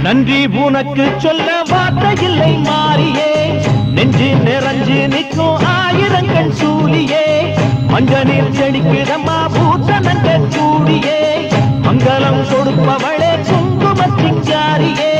நன்றி உனக்கு சொல்ல வார்த்தை இல்லை மாறியே, நெஞ்சு நிறைஞ்சு நிற்கும் ஆயிரங்கள் சூலியே, மஞ்ச நீர் செடிக்கிடமா பூசணங்க கூடியே, மங்களம் கொடுப்பவளே குங்கும சிங்காரியே,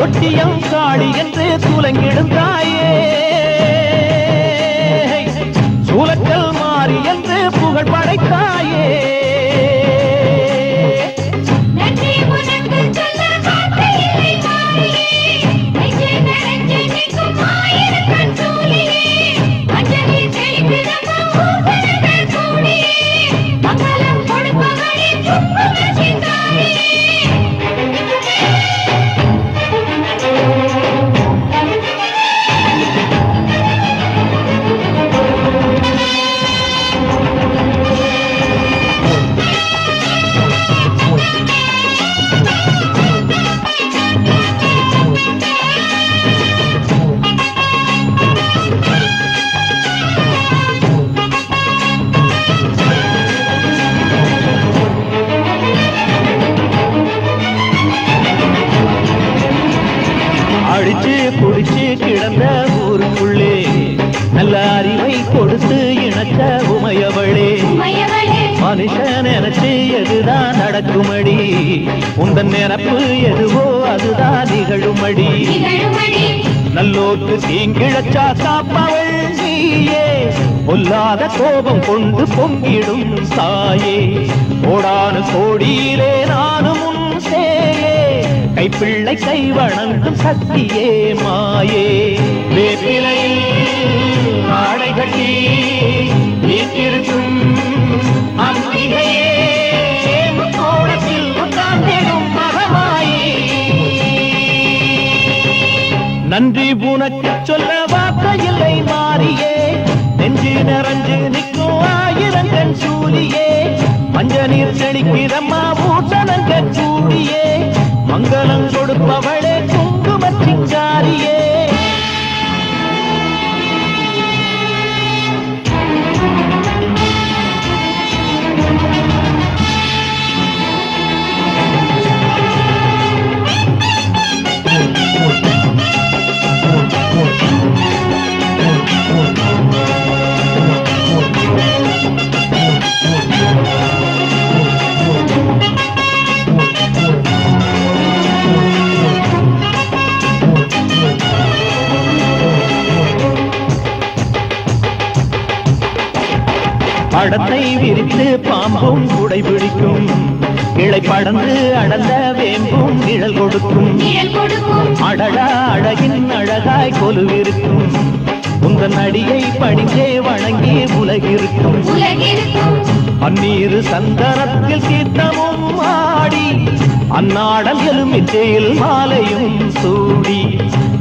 தொட்டியம் காளி என்று சூலங்கிடும் தாயே, சூலக்கல் மாறி என்று புகழ் படைத்தாயே. அடிச்சு குடிச்சு கிடந்த ஊருக்குள்ளே நல்ல அறிவை கொடுத்து இணைச்ச உமையவளே, மனுஷன் நினைச்சு எதுதான் நடக்குமடி, உந்தன் நினைப்பு எதுவோ அதுதான் நிகழுமடி, நல்லோருக்கு தீங்கிழச்சா காப்பவள் நீயே, பொல்லாத கோபம் கொண்டு பொங்கிடும் தாயே, கோடானு கோடியிலே நானும் உன் சேயே, கைப்பிள்ளை கை வணங்கும் சக்தியே மாயே, வேப்பிலையில் ஆடை கட்டி வீட்டிருக்கும் அம்பிகையே, கோடத்தில் உட்கார்ந்திடும் மகமாயே. நன்றி உனக்கு சொல்ல வார்த்தை இல்லை மாறியே, நெஞ்சு நிறைஞ்சு நிற்கும் ஆயிரங்கள் சூலியே, மஞ்ச நீர் செடிக்கிறம்மா பூசணங்க கூடியே, மங்களம் கொடுப்பவளே குங்கும சிங்காரியே. படத்தை விரித்து பாம்பும் குடை பிடிக்கும், கிளை படந்து அடந்த வேம்பும் நிழல் கொடுக்கும், அடடா அழகின் அழகாய் கொலுவிருக்கும், உந்தன் அடியை பணிந்தே வணங்கி உலகிருக்கும், அந்நீரு சந்தனத்தில் தீர்த்தமும் ஆடி, அந்நாடல் எலுமிச்சையில் மாலையும் சூடி,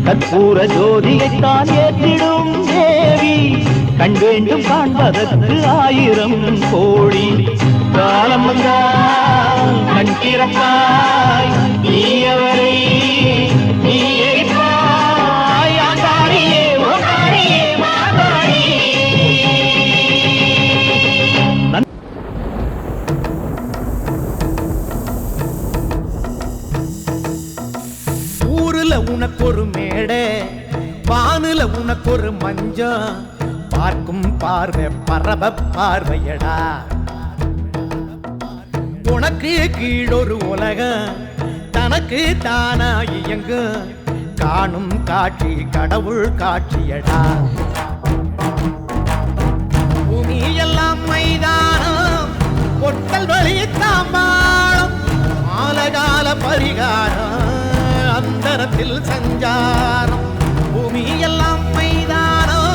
கற்பூர ஜோதியைத்தான் ஏற்றிடும் தேவி, கண் வேண்டும் காண்பதற்கு ஆயிரம் கோடி, காலம் வந்தால் கண் திறப்பாய் நீயவரை நீ எரிப்பாய், ஆண்டாடியே ஓடாடியே மாதாடியே. ஊருல உனக்கு ஒரு மேடை, வானுல உனக்கு ஒரு மஞ்சம், பார்க்கும் பார்வை பரவ பார்வையடா, உனக்கு கீழொரு உலகம் தனக்கு தானா இயங்கு, காணும் காட்சி கடவுள் காட்சியடா, பூமி எல்லாம் மைதானம் பொட்டல் வழி தாம்பாளம், மாலகால பரிகாரம் அந்தரத்தில் சஞ்சாரம், பூமி எல்லாம் மைதானம்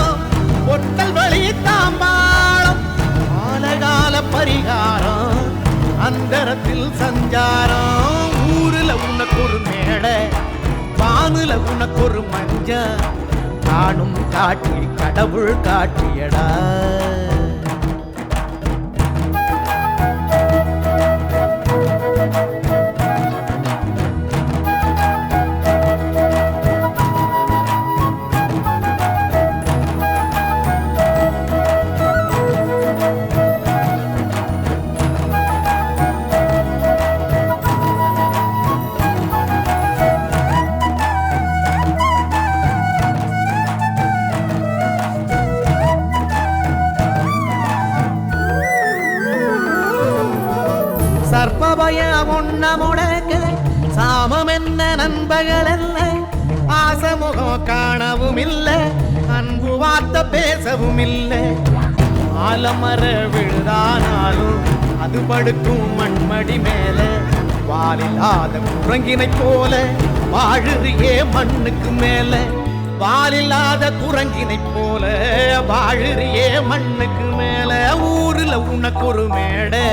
பொட்டல் வழி தாம்பாளம், மாலகால பரிகாரம் அந்தரத்தில் சஞ்சாரம், ஊருல உனக்கு ஒரு மேடை, வானுல உனக்கு ஒரு மஞ்ச, காணும் காட்சி கடவுள் காட்சியடா. நண்பகலல்ல ஆசமுகம் காணவும் இல்லை அன்பு வார்த்தை பேசவும் இல்லை ஆலமர விழுதானாலும் அது படுக்கும் மண்மடி மேல வாலில்லாத குரங்கினை போல வாழுறியே மண்ணுக்கு மேல வாலில்லாத குரங்கினை போல வாழுறியே மண்ணுக்கு மேல ஊருல உனக்கு ஒரு மேடை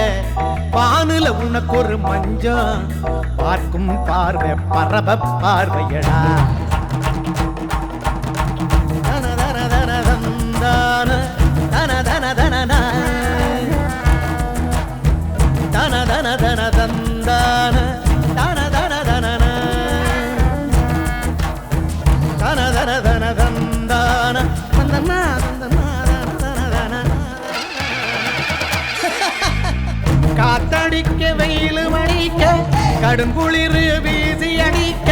வானுல உனக்கு ஒரு மஞ்சம் பார்க்கும் பார்வை பரப பார்வையடா தன தன தன தந்தான தன தன தன தன தன தன தந்தான தன தன தன தன தன தன தந்தான தந்தனா தந்தனா தன காத்தடிக்க வெயில் மணிக்க கடுங்குளிர் வீசி அடிக்க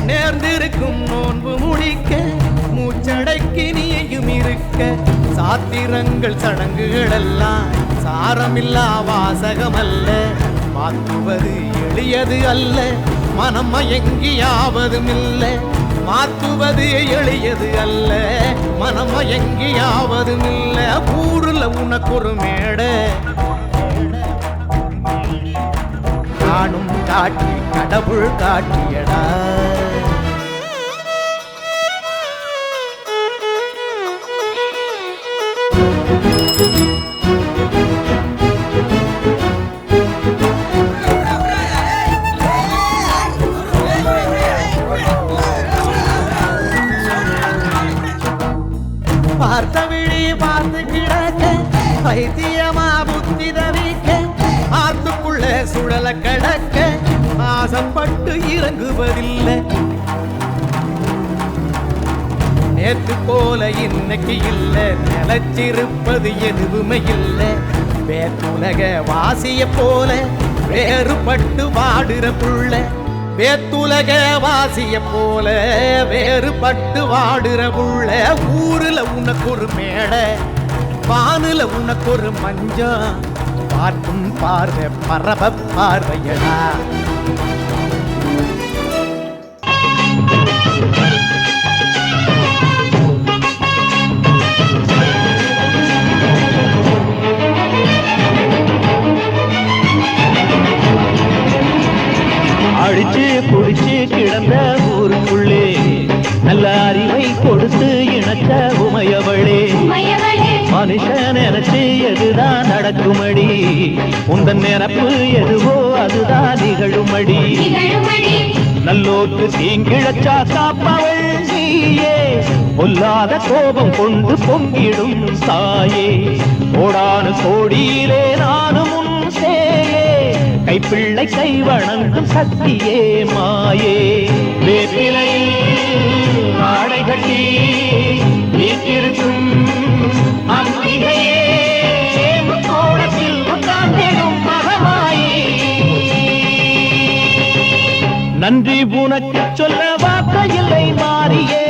நேர்ந்திருக்கும் நோன்பு முடிக்க மூச்சடைக்கு நீயும் இருக்க சாத்திரங்கள் சடங்குகள் எல்லாம் சாரமில்லா வாசகம் அல்ல மாற்றுவது எளியது அல்ல மனம் மயங்கியாவதும் இல்லை மாற்றுவது எளியது அல்ல மனம் மயங்கியாவதும் இல்லை ஊருல உனக்கு ஒரு மேடை காணும் காட்சி கடவுள் காட்டியடா பார்த்த விழி பார்த்து கிடக்க பைத்தியமா புத்தி தவிக்க ஆத்துக்குள்ள சுழல கடக்க ஆசைப்பட்டு இறங்குவதில்லை நேற்று போல இன்னைக்கு இல்ல நிலைச்சிருப்பது எதுவுமே இல்லை வேற்றுலக வாசிய போல வேறுபட்டு வாடுற புள்ள வேத்துலக வாசிய போல வேறுபட்டு வாடுற புள்ள ஊருல உனக்கு ஒரு மேடை வானுல உனக்கு ஒரு மஞ்சம் பார்க்கும் பார்வை பரப பார்வையடா அடிச்சு குடிச்சு கிடந்த ஊருக்குள்ளே நல்ல அறிவை கொடுத்து இணக்க உமையவளே மனுஷன் நினைச்சு எதுதான் நடக்குமடி உந்தன் நினப்பு எதுவோ அதுதான் நிகழுமடி நல்லோர்க்கு தீங்கிழச்சா காப்பவள் நீயே பொல்லாத கோபம் கொண்டு பொங்கிடும் தாயே கோடானு கோடியிலே நானும் உன் சேயே கைப்பிள்ளை கை வணங்கும் சக்தியே மாயே வேப்பிலையில் ஆடை கட்டி வீட்டிருக்கும் அம்பிகையே கோலத்தில் உட்கார்ந்திடும் மகமாயே நன்றி உனக்கு சொல்ல வார்த்தையில்லை மாறியே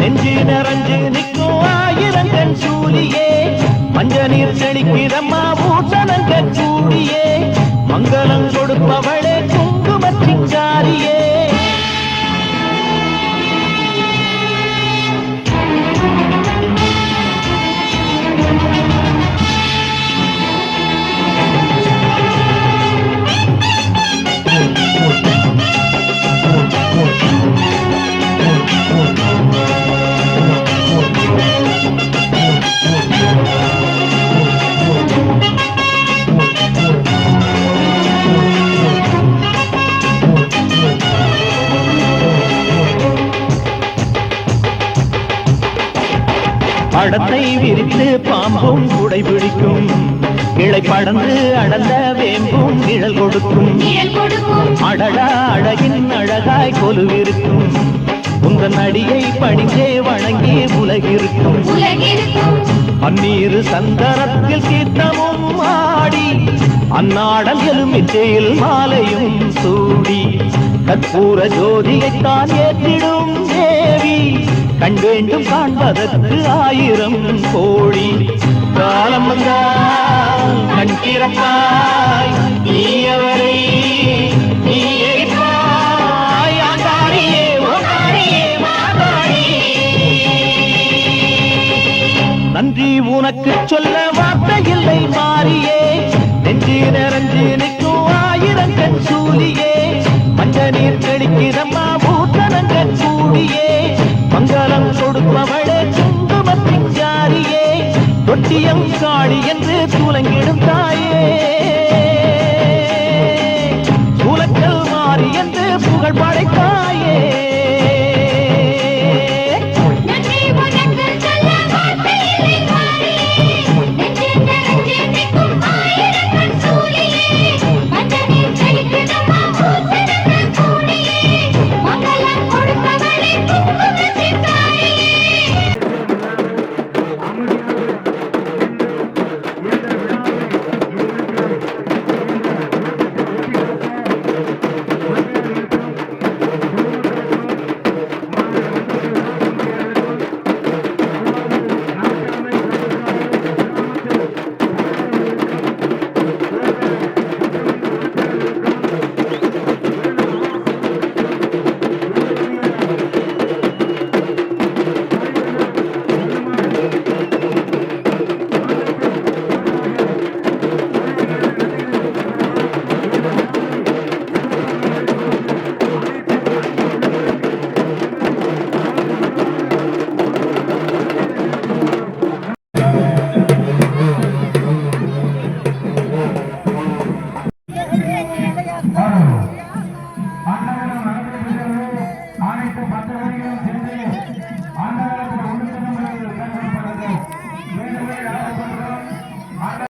நெஞ்சு நிறைஞ்சு நிற்கும் ஆயிரங்கன் சூலியே மஞ்ச நீர் செழிக்கிறம்மா பூசணங்க சூடியே மங்களம் கொடுப்பவளே குங்குமச்சிங்காரியே படத்தை விரித்து பாம்பும் குடை பிடிக்கும் இழை படந்து அடந்த வேம்பும் நிழல் கொடுக்கும் அடடா அழகின் அழகாய் கொலுவிருக்கும் உங்கள் அடியை பணிந்தே வணங்கி உலகிருக்கும் பன்னீரு சந்தனத்தில் கீர்த்தமும் ஆடி அந்நாடல் எலுமிச்சையில் மாலையும் சூடி கற்பூர ஜோதியைத்தான் ஏற்றிடும் தேவி கண் வேண்டும் காண்பதற்கு ஆயிரம் கோடி காலம் வந்தால் கண் திறப்பாய் நீ அவரை நீ எரிப்பாய் ஆண்டா உனக்கு சொல்ல வார்த்தை இல்லை மாறியே, நெஞ்சு நிறைஞ்சு நிற்கும் ஆயிரம் கண் சூலியே, மஞ்ச நீர் கடிக்கிறம்மா பூத்தனங்க கூடியே, மங்களம் கொடுப்பவளே குங்குமத்தின் ஜாரியே, தொட்டியம் காடி என்று துலங்கிடும் தாயே, சூலக்கல் மாறி என்று புகழ் படைத்தாய்.